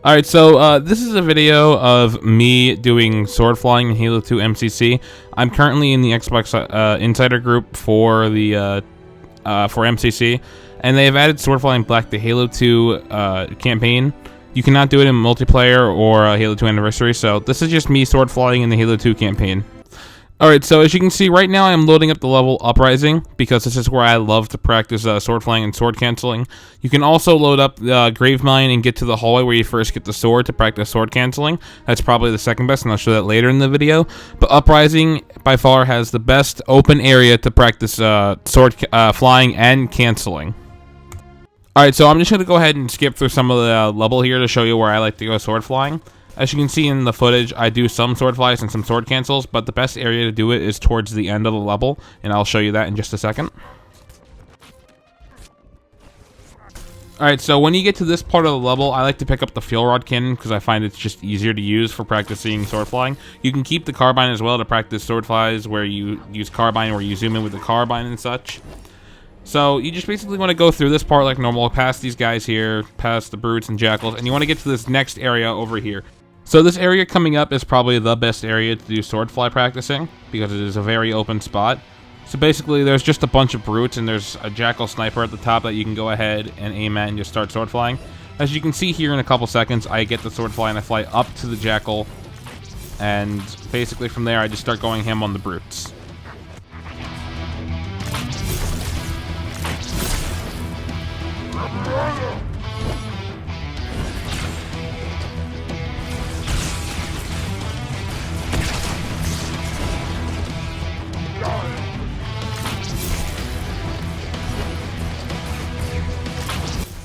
Alright, so this is a video of me doing sword flying in Halo 2 MCC. I'm currently in the Xbox Insider group for the for MCC, and they have added sword flying black to Halo 2 campaign. You cannot do it in multiplayer or Halo 2 Anniversary, so this is just me sword flying in the Halo 2 campaign. Alright, so as you can see, right now I'm loading up the level Uprising, because this is where I love to practice sword flying and sword canceling. You can also load up Gravemind and get to the hallway where you first get the sword to practice sword canceling. That's probably the second best, and I'll show that later in the video. But Uprising, by far, has the best open area to practice sword flying and canceling. Alright, so I'm just going to go ahead and skip through some of the level here to show you where I like to go sword flying. As you can see in the footage, I do some sword flies and some sword cancels, but the best area to do it is towards the end of the level, and I'll show you that in just a second. Alright, so when you get to this part of the level, I like to pick up the fuel rod cannon because I find it's just easier to use for practicing sword flying. You can keep the carbine as well to practice sword flies where you use carbine, where you zoom in with the carbine and such. So you just basically want to go through this part like normal, past these guys here, past the brutes and jackals, and you want to get to this next area over here. So this area coming up is probably the best area to do sword fly practicing, because it is a very open spot. So basically there's just a bunch of brutes, and there's a jackal sniper at the top that you can go ahead and aim at and just start sword flying. As you can see here in a couple seconds, I get the sword fly and I fly up to the jackal, and basically from there I just start going ham on the brutes.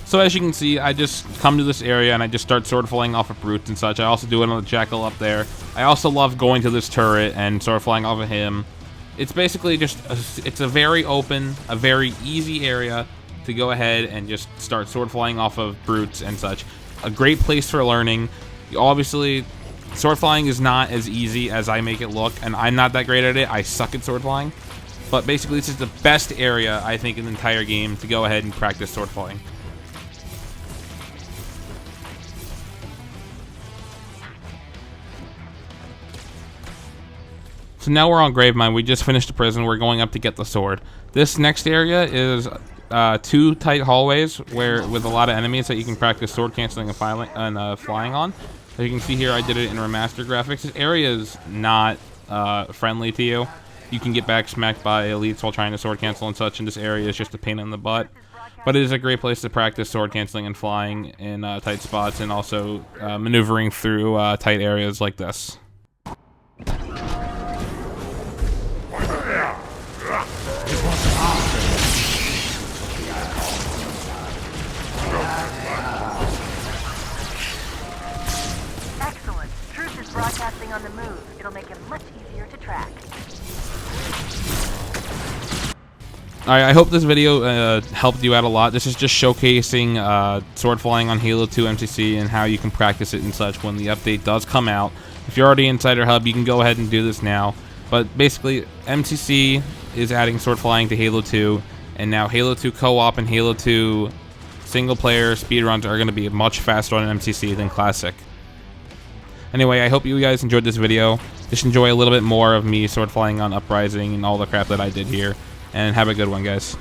So as you can see, I just come to this area and I just start sword flying off of brutes and such. I also do it on the jackal up there. I also love going to this turret and sword flying off of him. It's basically just, it's a very open, a very easy area to go ahead and just start sword flying off of brutes and such. A great place for learning. Obviously, sword flying is not as easy as I make it look, and I'm not that great at it. I suck at sword flying. But basically, this is the best area, I think, in the entire game to go ahead and practice sword flying. So now we're on Gravemind. We just finished the prison. We're going up to get the sword. This next area is two tight hallways with a lot of enemies that you can practice sword canceling and flying on. As you can see here, I did it in remaster graphics. This area is not friendly to you. You can get back smacked by elites while trying to sword cancel and such, and this area is just a pain in the butt. But it is a great place to practice sword canceling and flying in tight spots, and also maneuvering through tight areas like this. Excellent. Truth is broadcasting on the move. It'll make him much easier to track. Alright, I hope this video helped you out a lot. This is just showcasing sword flying on Halo 2 MCC and how you can practice it and such when the update does come out. If you're already Insider Hub, you can go ahead and do this now. But basically, MCC is adding sword flying to Halo 2, and now Halo 2 co-op and Halo 2 single-player speedruns are going to be much faster on MCC than Classic. Anyway, I hope you guys enjoyed this video. Just enjoy a little bit more of me sword flying on Uprising and all the crap that I did here. And have a good one, guys.